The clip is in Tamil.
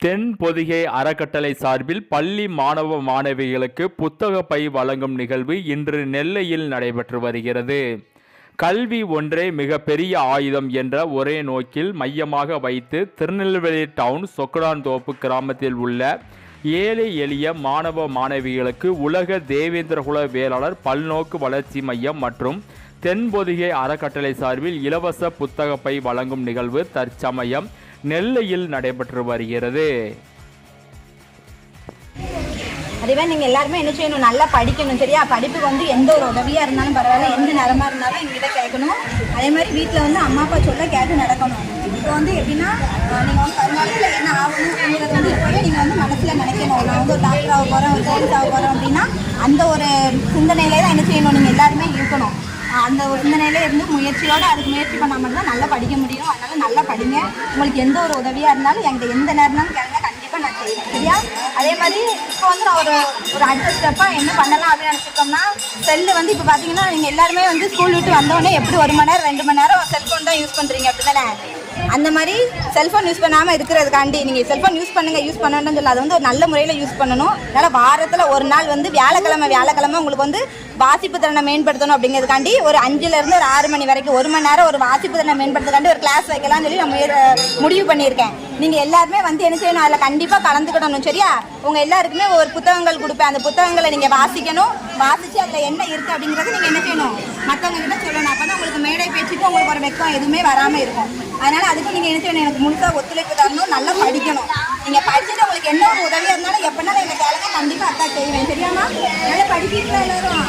தென் பொதிகை அறக்கட்டளை சார்பில் பள்ளி மாணவ மாணவிகளுக்கு புத்தக பை வழங்கும் நிகழ்வு இன்று நெல்லையில் நடைபெற்று வருகிறது. கல்வி ஒன்றே மிகப்பெரிய ஆயுதம் என்ற ஒரே நோக்கில் மையமாக வைத்து திருநெல்வேலி டவுன் சொக்கடான்தோப்பு கிராமத்தில் உள்ள ஏழை எளிய மாணவ மாணவிகளுக்கு உலக தேவேந்திரகுல வேளாளர் பல்நோக்கு வளர்ச்சி மையம் மற்றும் தென்பொதிகை அறக்கட்டளை சார்பில் இலவச புத்தக பை வழங்கும் நிகழ்வு தற்சமயம் நெல்லையில் நடைபெற்று வருகிறது. அதுவே நீங்கள் எல்லாருமே என்ன செய்யணும், நல்லா படிக்கணும். சரியா? படிப்புக்கு வந்து எந்த ஒரு உதவியாக இருந்தாலும் பரவாயில்ல, எந்த நேரமாக இருந்தாலும் எங்ககிட்ட கேட்கணும். அதே மாதிரி வீட்டில் வந்து அம்மா அப்பா சொல்ல கேட்டு நடக்கணும். இப்போ வந்து எப்படின்னா நீங்கள் வந்து வருமானத்தில் என்ன ஆகணுங்கிறத வந்து எப்போவே நீங்கள் வந்து மனசில் நினைக்கணும். நான் வந்து ஒரு டாக்டர் ஆக போகிறேன், ஒரு சயின்ஸ் ஆக போகிறேன் அப்படின்னா அந்த ஒரு சிந்தனையிலே தான் என்ன செய்யணும், நீங்கள் எல்லாருமே இருக்கணும். அந்த ஒரு சிந்தனையிலே இருந்து முயற்சியோடு அதுக்கு முயற்சி பண்ணால் மட்டும்தான் நல்லா படிக்க முடியும். அதனால் நல்லா படிங்க. உங்களுக்கு எந்த ஒரு உதவியாக இருந்தாலும் என்கிட்ட எந்த நேரம்னாலும் கேளுங்க, கண்டிப்பாக நான் செய்வேன். சரியா? அதே மாதிரி இப்போ வந்து நான் ஒரு அடுத்த ஸ்டெப்பாக என்ன பண்ணலாம் அப்படின்னு நினச்சிருக்கோம்னா, செல்லு வந்து இப்போ பார்த்தீங்கன்னா நீங்கள் எல்லாருமே வந்து ஸ்கூல் விட்டு வந்தோடனே எப்படி 1 மணி நேரம் 2 மணி நேரம் செல்ஃபோன் தான் யூஸ் பண்ணுறீங்க அப்படி தானே? அந்த மாதிரி செல்ஃபோன் யூஸ் பண்ணாமல் இருக்கிறதுக்காண்டி நீங்கள் செல்ஃபோன் யூஸ் பண்ணணும்னு சொல்லி அதை வந்து ஒரு நல்ல முறையில் யூஸ் பண்ணணும். அதனால் வாரத்தில் ஒரு நாள் வந்து வியாழக்கிழமை உங்களுக்கு வந்து வாசிப்பு திறனை மேம்படுத்தணும். அப்படிங்கிறதுக்காண்டி ஒரு 5லேருந்து ஒரு 6 மணி வரைக்கும் 1 மணி நேரம் ஒரு வாசிப்பு திறனை மேம்படுத்துறதுக்காண்டி ஒரு கிளாஸ் வைக்கலாம்னு சொல்லி நான் முடிவு பண்ணியிருக்கேன். நீங்கள் எல்லாருமே வந்து என்ன செய்யணும், அதில் கண்டிப்பாக கலந்துக்கிடணும். சரியா? உங்கள் எல்லாருக்குமே ஒரு புத்தகங்கள் கொடுப்பேன். அந்த புத்தகங்களை நீங்கள் வாசிக்கணும். வாசித்து அதில் என்ன இருக்குது அப்படிங்கிறது நீங்கள் என்ன செய்யணும், மற்றவங்க கிட்ட சொல்லணும். அப்போ தான் உங்களுக்கு மேடை பேச்சுக்கு உங்களுக்கு ஒரு வெக்கம் எதுவுமே வராமல் இருக்கும். அதனால் அதுக்கு நீங்கள் என்ன செய்யணும், எனக்கு முழுசாக ஒத்துழைப்பு தரணும், நல்லா படிக்கணும். நீங்கள் படிச்சுட்டு உங்களுக்கு என்ன ஒரு உதவியாக இருந்தாலும் எப்படினாலும் எனக்கு கேளுங்க, கண்டிப்பாக அதான் செய்வேன். சரியாமா? நல்லா படிப்பீங்களா எல்லாரும்?